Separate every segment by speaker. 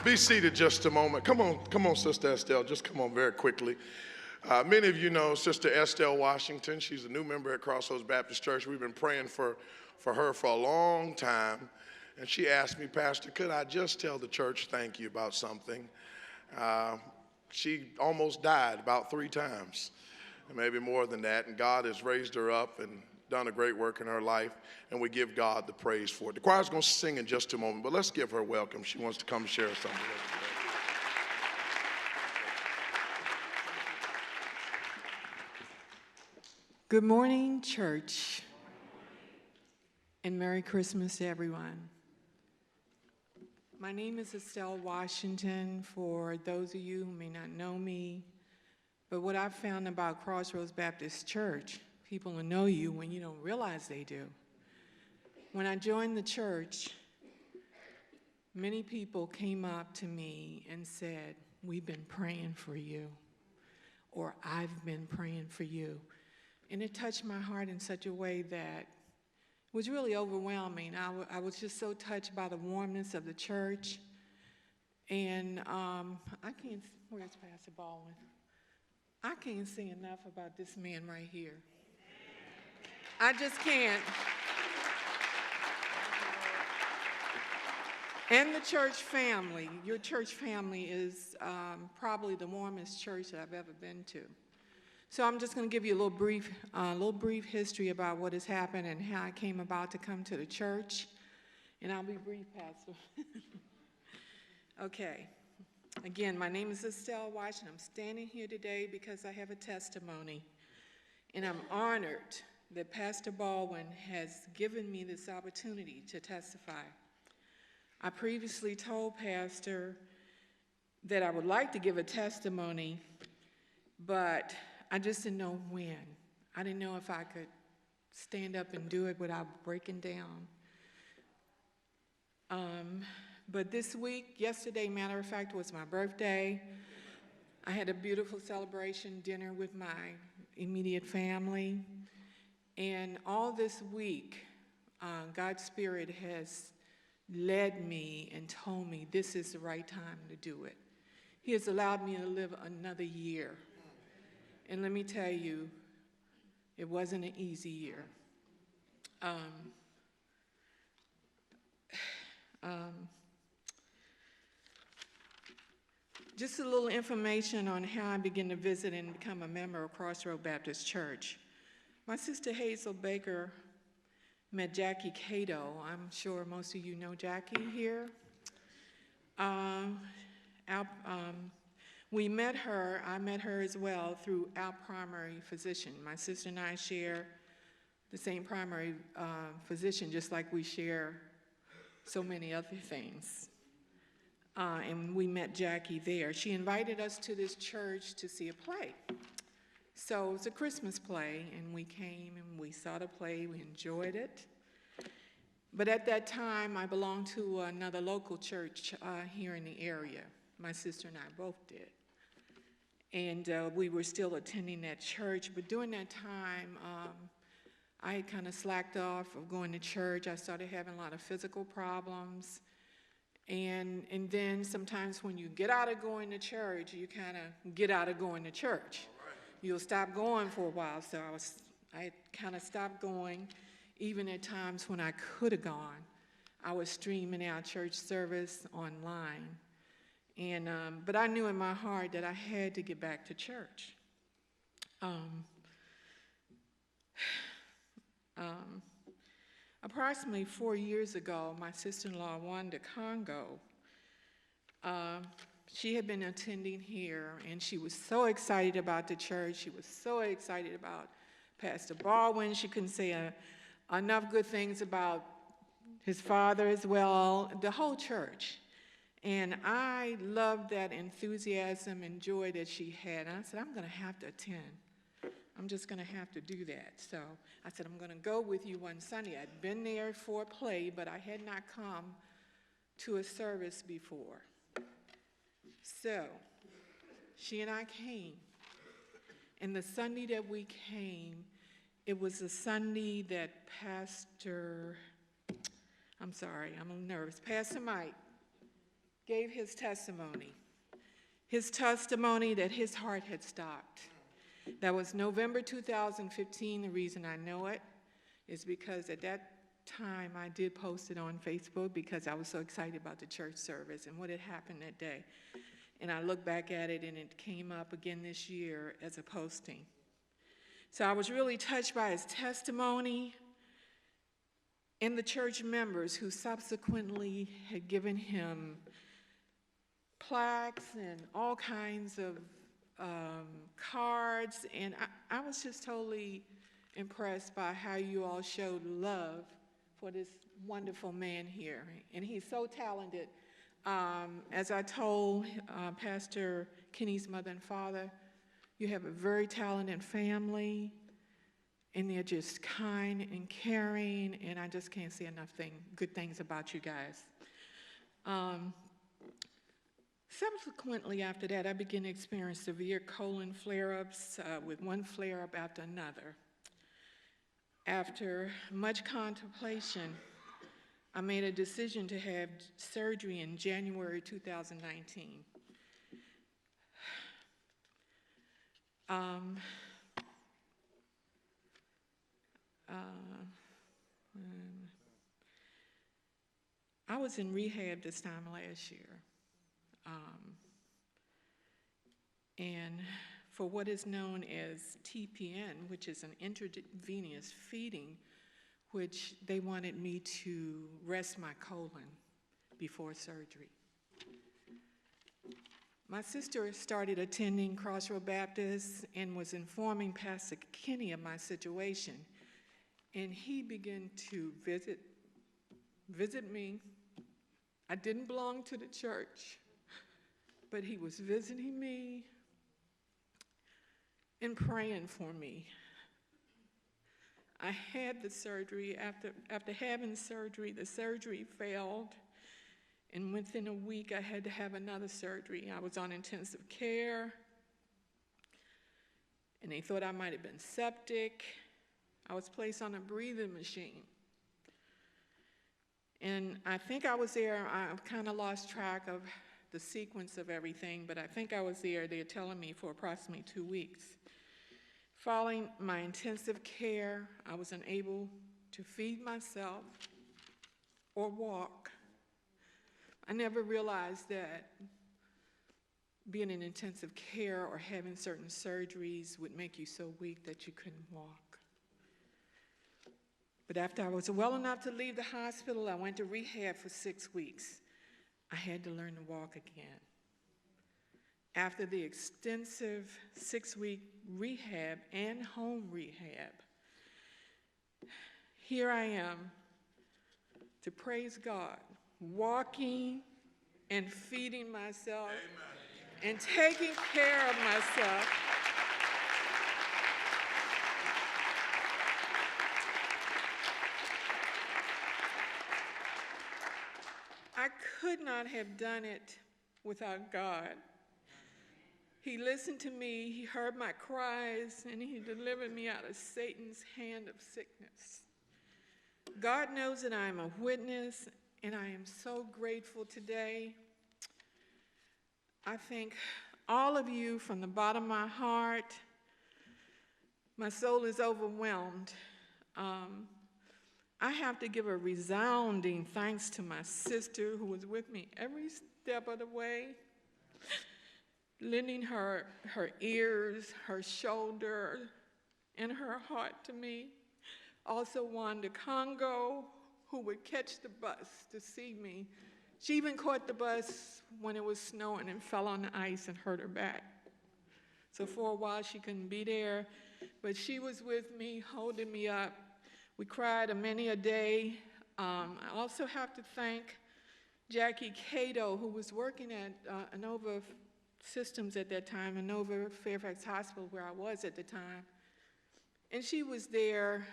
Speaker 1: Be seated just a moment. Come on, Sister Estell. Just come on very quickly. Many of you know Sister Estell Washington. She's a new member at Crossroads Baptist Church. We've been praying for her for a long time. And she asked me, Pastor, could I just tell the church thank you about something? She almost died about 3 times, and maybe more than that. And God has raised her up and done a great work in her life, and we give God the praise for it. The choir's going to sing in just a moment, but let's give her welcome. She wants to come share something with us today.
Speaker 2: Good morning, church, and Merry Christmas to everyone. My name is Estell Washington, for those of you who may not know me, but what I've found about Crossroads Baptist Church, people will know you when you don't realize they do. When I joined the church, many people came up to me and said, "We've been praying for you," or "I've been praying for you." And it touched my heart in such a way that it was really overwhelming. I was just so touched by the warmness of the church. And I can't, where's Pastor Baldwin? I can't say enough about this man right here. I just can't. And the church family. Your church family is probably the warmest church that I've ever been to. So I'm just going to give you a little brief history about what has happened and how I came about to come to the church. And I'll be brief, Pastor. Okay. Again, my name is Estell Washington. I'm standing here today because I have a testimony. And I'm honored that Pastor Baldwin has given me this opportunity to testify. I previously told Pastor that I would like to give a testimony, but I just didn't know when. I didn't know if I could stand up and do it without breaking down. But this week, yesterday, matter of fact, was my birthday. I had a beautiful celebration dinner with my immediate family. And all this week, God's Spirit has led me and told me this is the right time to do it. He has allowed me to live another year. And let me tell you, it wasn't an easy year. Just a little information on how I began to visit and become a member of Crossroads Baptist Church. My sister Hazel Baker met Jackie Cato. I'm sure most of you know Jackie here. I met her as well through our primary physician. My sister and I share the same primary physician, just like we share so many other things. And we met Jackie there. She invited us to this church to see a play. So it was a Christmas play, and we came and we saw the play, we enjoyed it. But at that time, I belonged to another local church here in the area. My sister and I both did. And we were still attending that church, but during that time, I had kind of slacked off of going to church. I started having a lot of physical problems. And then sometimes when you get out of going to church, you kind of get out of going to church. You'll stop going for a while. So I kind of stopped going, even at times when I could have gone. I was streaming our church service online. And but I knew in my heart that I had to get back to church. Approximately 4 years ago, my sister-in-law, Wanda Congo, she had been attending here, and she was so excited about the church. She was so excited about Pastor Baldwin. She couldn't say enough good things about his father as well, the whole church. And I loved that enthusiasm and joy that she had. And I said, I'm going to have to attend. I'm just going to have to do that. So I said, I'm going to go with you one Sunday. I'd been there for a play, but I had not come to a service before. So she and I came. And the Sunday that we came, it was the Sunday that Pastor Mike gave his testimony. His testimony that his heart had stopped. That was November 2015. The reason I know it is because at that time I did post it on Facebook because I was so excited about the church service and what had happened that day. And I look back at it and it came up again this year as a posting. So I was really touched by his testimony and the church members who subsequently had given him plaques and all kinds of cards. And I was just totally impressed by how you all showed love for this wonderful man here. And he's so talented. As I told Pastor Kenny's mother and father, you have a very talented family, and they're just kind and caring, and I just can't say enough good things about you guys. Subsequently after that, I began to experience severe colon flare-ups with one flare-up after another. After much contemplation, I made a decision to have surgery in January 2019. I was in rehab this time last year. And for what is known as TPN, which is an intravenous feeding, which they wanted me to rest my colon before surgery. My sister started attending Crossroad Baptist and was informing Pastor Kenny of my situation. And he began to visit me. I didn't belong to the church, but he was visiting me and praying for me. I had the surgery. After having surgery, the surgery failed. And within a week, I had to have another surgery. I was on intensive care. And they thought I might have been septic. I was placed on a breathing machine. And I think I was there. I kind of lost track of the sequence of everything, but I think I was there, they're telling me, for approximately 2 weeks. Following my intensive care, I was unable to feed myself or walk. I never realized that being in intensive care or having certain surgeries would make you so weak that you couldn't walk. But after I was well enough to leave the hospital, I went to rehab for 6 weeks. I had to learn to walk again. After the extensive 6-week rehab and home rehab, here I am to praise God, walking and feeding myself. Amen. And taking care of myself. I could not have done it without God. He listened to me, he heard my cries, and he delivered me out of Satan's hand of sickness. God knows that I am a witness, and I am so grateful today. I thank all of you from the bottom of my heart. My soul is overwhelmed. I have to give a resounding thanks to my sister who was with me every step of the way, lending her ears, her shoulder, and her heart to me. Also Wanda Congo, who would catch the bus to see me. She even caught the bus when it was snowing and fell on the ice and hurt her back. So for a while she couldn't be there, but she was with me, holding me up. We cried many a day. I also have to thank Jackie Cato, who was working at Inova Systems at that time, Inova Fairfax Hospital, where I was at the time. And she was there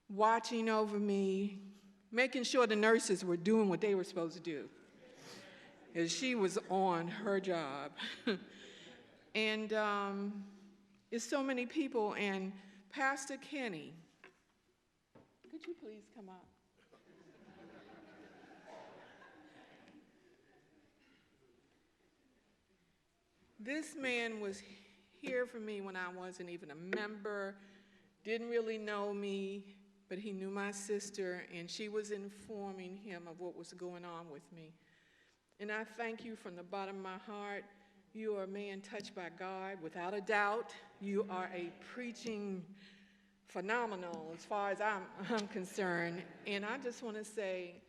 Speaker 2: watching over me, making sure the nurses were doing what they were supposed to do. As she was on her job. And it's so many people. And Pastor Kenny, could you please come up? This man was here for me when I wasn't even a member, didn't really know me, but he knew my sister, and she was informing him of what was going on with me. And I thank you from the bottom of my heart. You are a man touched by God, without a doubt. You are a preaching phenomenal as far as I'm concerned. And I just want to say,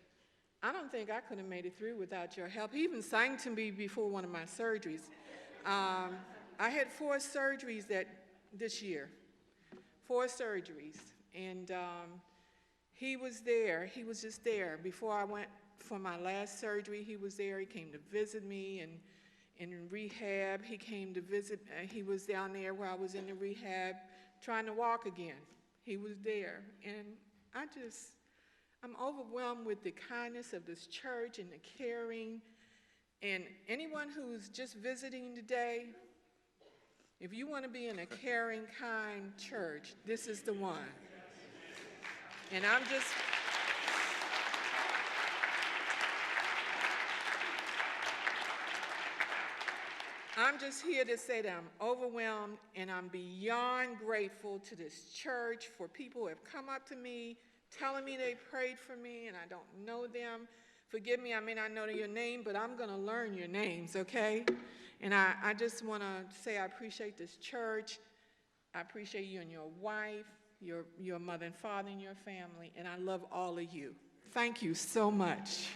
Speaker 2: I don't think I could have made it through without your help. He even sang to me before one of my surgeries. I had 4 surgeries this year, 4 surgeries. And he was there. He was just there. Before I went for my last surgery, he was there. He came to visit me and in rehab. He came to visit. He was down there where I was in the rehab trying to walk again. He was there. And I'm overwhelmed with the kindness of this church and the caring. And anyone who's just visiting today, if you want to be in a caring, kind church, this is the one. And I'm just here to say that I'm overwhelmed and I'm beyond grateful to this church for people who have come up to me telling me they prayed for me and I don't know them. Forgive me, I may not know your name, but I'm going to learn your names, okay? And I just want to say I appreciate this church. I appreciate you and your wife, your mother and father and your family, and I love all of you. Thank you so much.